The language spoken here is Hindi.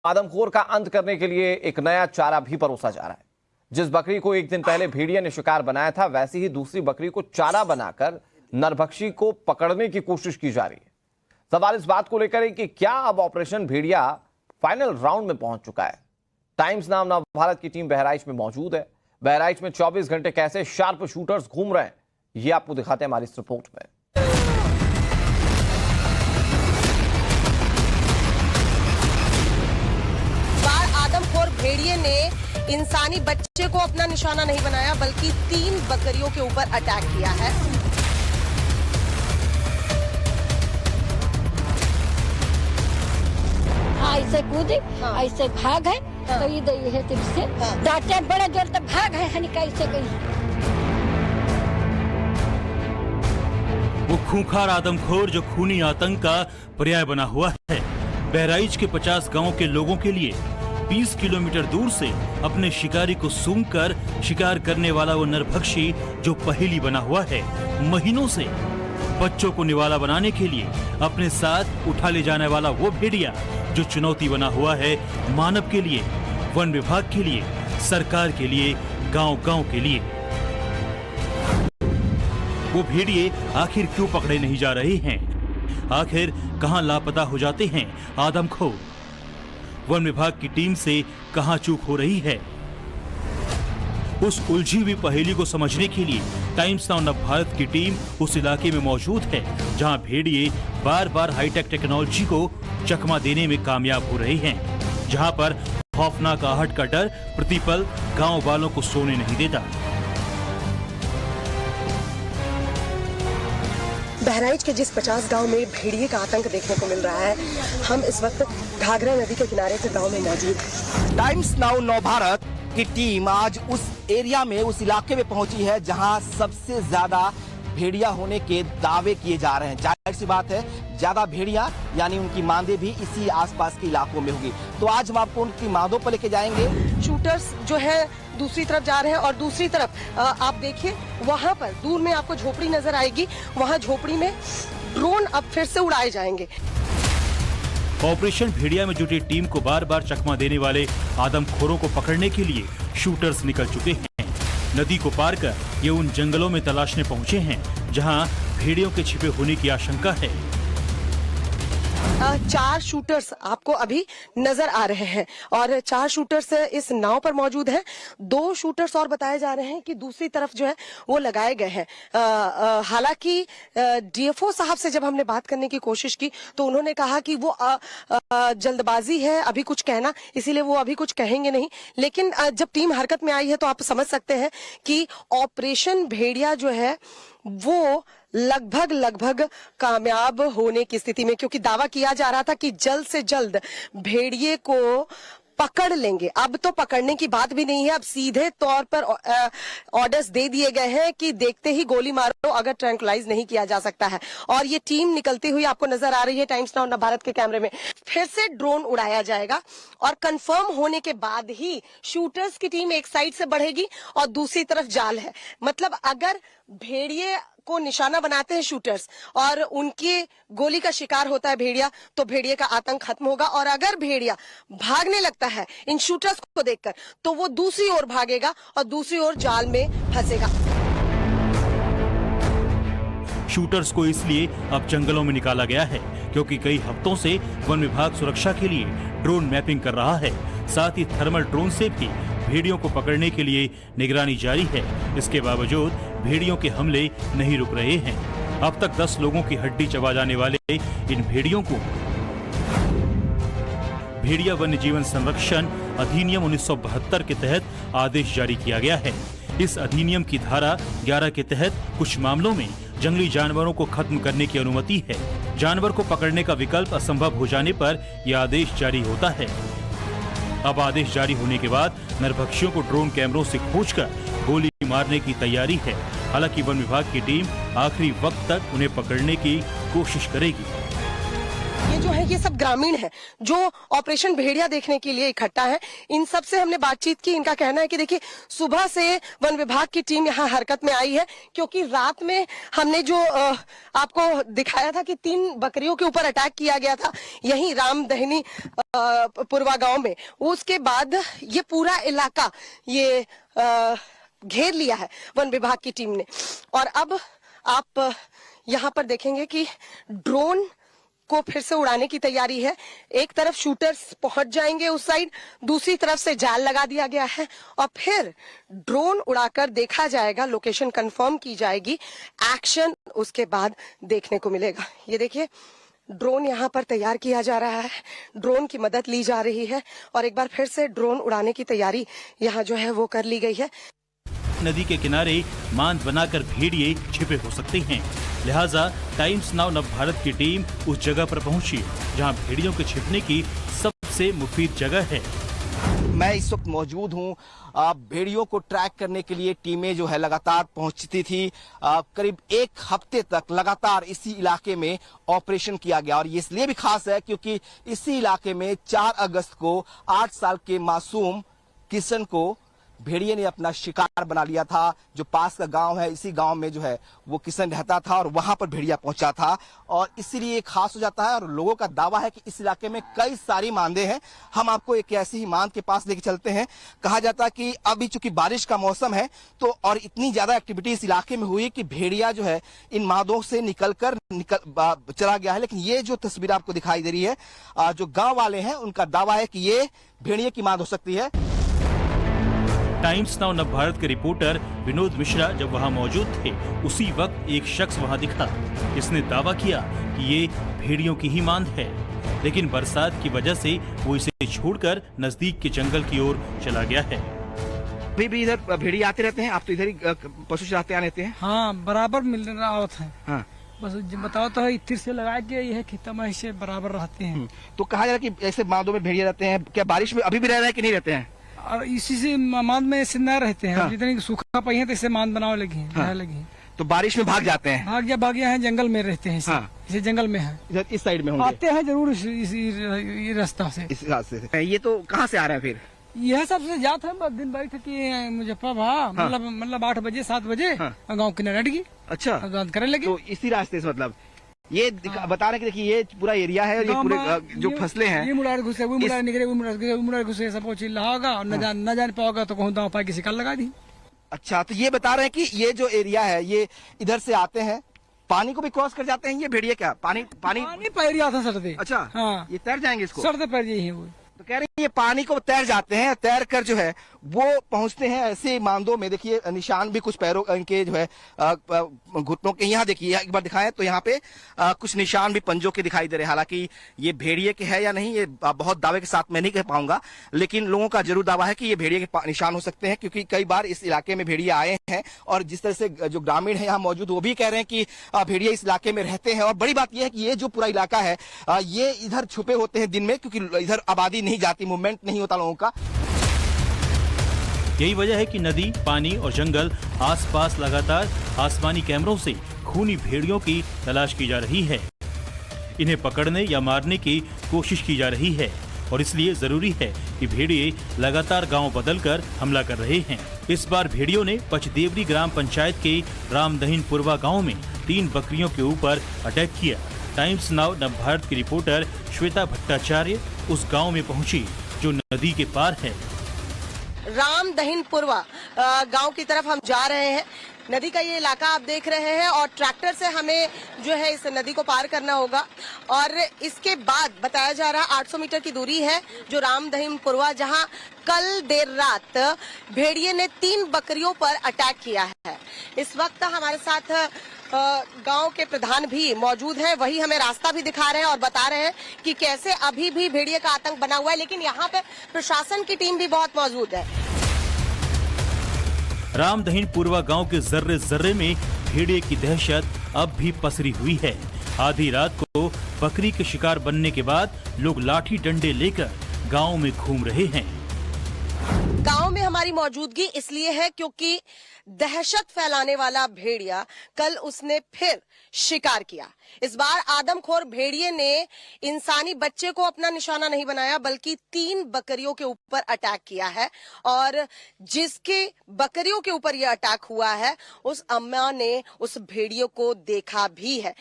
आदमखोर का अंत करने के लिए एक नया चारा भी परोसा जा रहा है। जिस बकरी को एक दिन पहले भेड़िया ने शिकार बनाया था, वैसी ही दूसरी बकरी को चारा बनाकर नरभक्षी को पकड़ने की कोशिश की जा रही है। सवाल इस बात को लेकर है कि क्या अब ऑपरेशन भेड़िया फाइनल राउंड में पहुंच चुका है। टाइम्स नाउ नवभारत की टीम बहराइच में मौजूद है। बहराइच में 24 घंटे कैसे शार्प शूटर्स घूम रहे हैं, ये आपको दिखाते हैं हमारी इस रिपोर्ट में। आदमखोर भेड़िए ने इंसानी बच्चे को अपना निशाना नहीं बनाया, बल्कि 3 बकरियों के ऊपर अटैक किया है। ऐसे कूदे, ऐसे भाग है, तो इधर ये से डांटे बड़े जोर तक भाग है, हनी कैसे गई। वो खूंखार आदमखोर जो खूनी आतंक का पर्याय बना हुआ है। बहराइच के 50 गांवों के लोगों के लिए 20 किलोमीटर दूर से अपने शिकारी को सूंघकर शिकार करने वाला वो नरभक्षी जो पहेली बना हुआ है। महीनों से बच्चों को निवाला बनाने के लिए अपने साथ उठा ले जाने वाला वो भेड़िया जो चुनौती बना हुआ है मानव के लिए, वन विभाग के लिए, सरकार के लिए, गांव-गांव के लिए। वो भेड़िए आखिर क्यों पकड़े नहीं जा रहे हैं? आखिर कहां लापता हो जाते हैं आदमखोर? वन विभाग की टीम से कहां चूक हो रही है? उस उलझी हुई पहेली को समझने के लिए टाइम्स नाउ नवभारत की टीम उस इलाके में मौजूद है जहां भेड़िए बार बार हाईटेक टेक्नोलॉजी को चकमा देने में कामयाब हो रहे हैं, जहां पर खौफनाक आहट का डर प्रतिपल गांव वालों को सोने नहीं देता। बहराइच के जिस 50 गांव में भेड़िए का आतंक देखने को मिल रहा है, हम इस वक्त घाघरा नदी के किनारे के गांव में मौजूद हैं। टाइम्स नाउ नवभारत की टीम आज उस एरिया में, उस इलाके में पहुंची है जहां सबसे ज्यादा भेड़िया होने के दावे किए जा रहे हैं। जाहिर सी बात है, ज्यादा भेड़िया यानी उनकी मांदे भी इसी आसपास के इलाकों में होगी। तो आज हम आपको उनकी मांदों पर लेके जाएंगे। शूटर्स जो है दूसरी तरफ जा रहे हैं और दूसरी तरफ आप देखिए वहां पर दूर में आपको झोपड़ी नजर आएगी। वहां झोपड़ी में ड्रोन अब फिर से उड़ाए जाएंगे। ऑपरेशन भेड़िया में जुटी टीम को बार बार चकमा देने वाले आदमखोरों को पकड़ने के लिए शूटर्स निकल चुके हैं। नदी को पार कर ये उन जंगलों में तलाशने पहुंचे हैं जहां भेड़ियों के छिपे होने की आशंका है। 4 शूटर्स आपको अभी नजर आ रहे हैं और 4 शूटर्स इस नाव पर मौजूद हैं। 2 शूटर्स और बताए जा रहे हैं कि दूसरी तरफ जो है वो लगाए गए हैं। हालांकि डीएफओ साहब से जब हमने बात करने की कोशिश की तो उन्होंने कहा कि वो जल्दबाजी है अभी कुछ कहना, इसीलिए वो अभी कुछ कहेंगे नहीं। लेकिन जब टीम हरकत में आई है तो आप समझ सकते हैं कि ऑपरेशन भेड़िया जो है वो लगभग कामयाब होने की स्थिति में, क्योंकि दावा किया जा रहा था कि जल्द से जल्द भेड़िए को पकड़ लेंगे। अब तो पकड़ने की बात भी नहीं है, अब सीधे तौर पर ऑर्डर्स दे दिए गए हैं कि देखते ही गोली मारो अगर ट्रैंकुलाइज नहीं किया जा सकता है। और ये टीम निकलती हुई आपको नजर आ रही है टाइम्स नाउ नवभारत के कैमरे में। फिर से ड्रोन उड़ाया जाएगा और कंफर्म होने के बाद ही शूटर्स की टीम एक साइड से बढ़ेगी और दूसरी तरफ जाल है। मतलब अगर भेड़िए को निशाना बनाते हैं शूटर्स और उनकी गोली का शिकार होता है भेड़िया, तो भेड़िए का आतंक खत्म होगा। और अगर भेड़िया भागने लगता है इन शूटर्स को देखकर, तो वो दूसरी ओर भागेगा और दूसरी ओर जाल में फंसेगा। शूटर्स को इसलिए अब जंगलों में निकाला गया है क्योंकि कई हफ्तों से वन विभाग सुरक्षा के लिए ड्रोन मैपिंग कर रहा है। साथ ही थर्मल ड्रोन से भी भेड़ियों को पकड़ने के लिए निगरानी जारी है। इसके बावजूद भेड़ियों के हमले नहीं रुक रहे हैं। अब तक 10 लोगों की हड्डी चबा जाने वाले इन भेड़ियों को भेड़िया वन्य जीवन संरक्षण अधिनियम 1972 के तहत आदेश जारी किया गया है। इस अधिनियम की धारा 11 के तहत कुछ मामलों में जंगली जानवरों को खत्म करने की अनुमति है। जानवर को पकड़ने का विकल्प असंभव हो जाने पर यह आदेश जारी होता है। अब आदेश जारी होने के बाद नरभक्षियों को ड्रोन कैमरों से खोजकर गोली मारने की तैयारी है। हालांकि वन विभाग की टीम आखिरी वक्त तक उन्हें पकड़ने की कोशिश करेगी। ये जो है ये सब ग्रामीण है जो ऑपरेशन भेड़िया देखने के लिए इकट्ठा है। इन सब से हमने बातचीत की। इनका कहना है कि देखिए सुबह से वन विभाग की टीम यहाँ हरकत में आई है, क्योंकि रात में हमने जो आपको दिखाया था कि 3 बकरियों के ऊपर अटैक किया गया था यहीं रामदहिनी पुरवा गांव में। उसके बाद ये पूरा इलाका ये घेर लिया है वन विभाग की टीम ने। और अब आप यहाँ पर देखेंगे कि ड्रोन को फिर से उड़ाने की तैयारी है। एक तरफ शूटर्स पहुंच जाएंगे उस साइड, दूसरी तरफ से जाल लगा दिया गया है और फिर ड्रोन उड़ाकर देखा जाएगा, लोकेशन कंफर्म की जाएगी, एक्शन उसके बाद देखने को मिलेगा। ये देखिए ड्रोन यहाँ पर तैयार किया जा रहा है, ड्रोन की मदद ली जा रही है और एक बार फिर से ड्रोन उड़ाने की तैयारी यहाँ जो है वो कर ली गई है। नदी के किनारे बांध बनाकर भेड़िए छिपे हो सकते हैं, लिहाजा टाइम्स नाउ नवभारत की टीम उस जगह पर पहुंची जहां भेड़ियों के छिपने की सबसे मुफीद जगह है। मैं इस वक्त मौजूद हूँ। भेड़ियों को ट्रैक करने के लिए टीमें जो है लगातार पहुंचती थी। करीब 1 हफ्ते तक लगातार इसी इलाके में ऑपरेशन किया गया और ये इसलिए भी खास है क्योंकि इसी इलाके में 4 अगस्त को 8 साल के मासूम किशन को भेड़िए ने अपना शिकार बना लिया था। जो पास का गांव है, इसी गांव में जो है वो किशन रहता था और वहां पर भेड़िया पहुंचा था और इसीलिए खास हो जाता है। और लोगों का दावा है कि इस इलाके में कई सारी मांदे हैं। हम आपको एक ऐसी ही मांद के पास लेके चलते हैं। कहा जाता है कि अभी चूंकि बारिश का मौसम है तो और इतनी ज्यादा एक्टिविटी इस इलाके में हुई कि भेड़िया जो है इन मादों से निकल चला गया है। लेकिन ये जो तस्वीर आपको दिखाई दे रही है, जो गाँव वाले हैं उनका दावा है कि ये भेड़िए की मांद हो सकती है। टाइम्स नाउ नवभारत के रिपोर्टर विनोद मिश्रा जब वहां मौजूद थे उसी वक्त एक शख्स वहां दिखा। इसने दावा किया कि ये भेड़ियों की ही मांद है, लेकिन बरसात की वजह से वो इसे छोड़कर नजदीक के जंगल की ओर चला गया है। अभी भी इधर भेड़िए आते रहते हैं? आप तो इधर ही पशु चराते आते हैं? हाँ, बराबर मिल रहा होता है। हाँ। बस बताओ तो इतिर से लगा के यह खेत में से बराबर रहते हैं। तो कहा जा रहा है कि ऐसे मादों में भेड़िए रहते हैं, क्या बारिश में अभी भी रह रहे हैं कि नहीं रहते हैं? और इसी से मांद में ऐसे न रहते हैं। हाँ। जितनी सूखा पई है तो इससे मांद बनाने लगी है। हाँ। लगी तो बारिश में भाग जाते हैं? भाग गया है, जंगल में रहते हैं। हाँ। इसे जंगल में है, इधर इस साइड में होंगे। आते हैं जरूर इस रास्ता से। इस रास्ते से। ये तो कहाँ से आ रहे हैं फिर? यह सबसे जात है दिन भर की मुजफ्फरपुर, मतलब 8 बजे 7 बजे गाँव किनारे अटकी। अच्छा, करे लगे तो इसी रास्ते से मतलब ये बता रहे कि देखिए ये पूरा एरिया है और ये पूरे जो फसलें हैं ये मुड़ार घुसे, वो मुड़ार निकले, वो मुड़ार घुसे, सब कुछ होगा और न जान पाओगा तो कहूँ दाव पाई की शिकार लगा दी। अच्छा, तो ये बता रहे हैं कि ये जो एरिया है ये इधर से आते हैं, पानी को भी क्रॉस कर जाते हैं ये भेड़िए? क्या पानी पैर आता सर? अच्छा, हाँ, ये तैर जाएंगे इसको? सर पैर यही है वो। तो कह रहे हैं ये पानी को तैर जाते हैं, तैर कर जो है वो पहुंचते हैं ऐसे मांदों में। देखिए निशान भी कुछ पैरों इनके जो है घुटनों के, यहाँ देखिए एक बार दिखाएं तो यहाँ पे कुछ निशान भी पंजों के दिखाई दे रहे हैं। हालांकि ये भेड़िए के है या नहीं ये बहुत दावे के साथ मैं नहीं कह पाऊंगा, लेकिन लोगों का जरूर दावा है कि ये भेड़िए के निशान हो सकते हैं क्योंकि कई बार इस इलाके में भेड़िए आए हैं और जिस तरह से जो ग्रामीण है यहाँ मौजूद वो भी कह रहे हैं कि भेड़िए इस इलाके में रहते हैं। और बड़ी बात यह है कि ये जो पूरा इलाका है ये इधर छुपे होते हैं दिन में क्योंकि इधर आबादी नहीं जाती, मूवमेंट नहीं होता लोगों का। यही वजह है कि नदी, पानी और जंगल आसपास लगातार आसमानी कैमरों से खूनी भेड़ियों की तलाश की जा रही है। इन्हें पकड़ने या मारने की कोशिश की जा रही है और इसलिए जरूरी है कि भेड़िए लगातार गांव बदलकर हमला कर रहे हैं। इस बार भेड़ियों ने पचदेवरी ग्राम पंचायत के रामदहिन पुरवा गांव में 3 बकरियों के ऊपर अटैक किया। टाइम्स नाउ नवभारत की रिपोर्टर श्वेता भट्टाचार्य उस गांव में पहुंची जो नदी के पार है। रामदहिन पुरवा गांव की तरफ हम जा रहे हैं। नदी का ये इलाका आप देख रहे हैं और ट्रैक्टर से हमें जो है इस नदी को पार करना होगा और इसके बाद बताया जा रहा 800 मीटर की दूरी है जो रामदहिन पुरवा, जहां कल देर रात भेड़िए ने 3 बकरियों पर अटैक किया है। इस वक्त हमारे साथ गांव के प्रधान भी मौजूद हैं, वही हमें रास्ता भी दिखा रहे हैं और बता रहे हैं कि कैसे अभी भी भेड़िए का आतंक बना हुआ है, लेकिन यहाँ पे प्रशासन की टीम भी बहुत मौजूद है। रामदहिन पुरवा गांव के जर्रे जर्रे में भेड़िए की दहशत अब भी पसरी हुई है। आधी रात को बकरी के शिकार बनने के बाद लोग लाठी डंडे लेकर गांव में घूम रहे हैं। गांव में हमारी हमारी मौजूदगी इसलिए है क्योंकि दहशत फैलाने वाला भेड़िया कल उसने फिर शिकार किया। इस बार आदमखोर भेड़िए ने इंसानी बच्चे को अपना निशाना नहीं बनाया बल्कि 3 बकरियों के ऊपर अटैक किया है और जिसके बकरियों के ऊपर यह अटैक हुआ है उस अम्मा ने उस भेड़ियों को देखा भी है।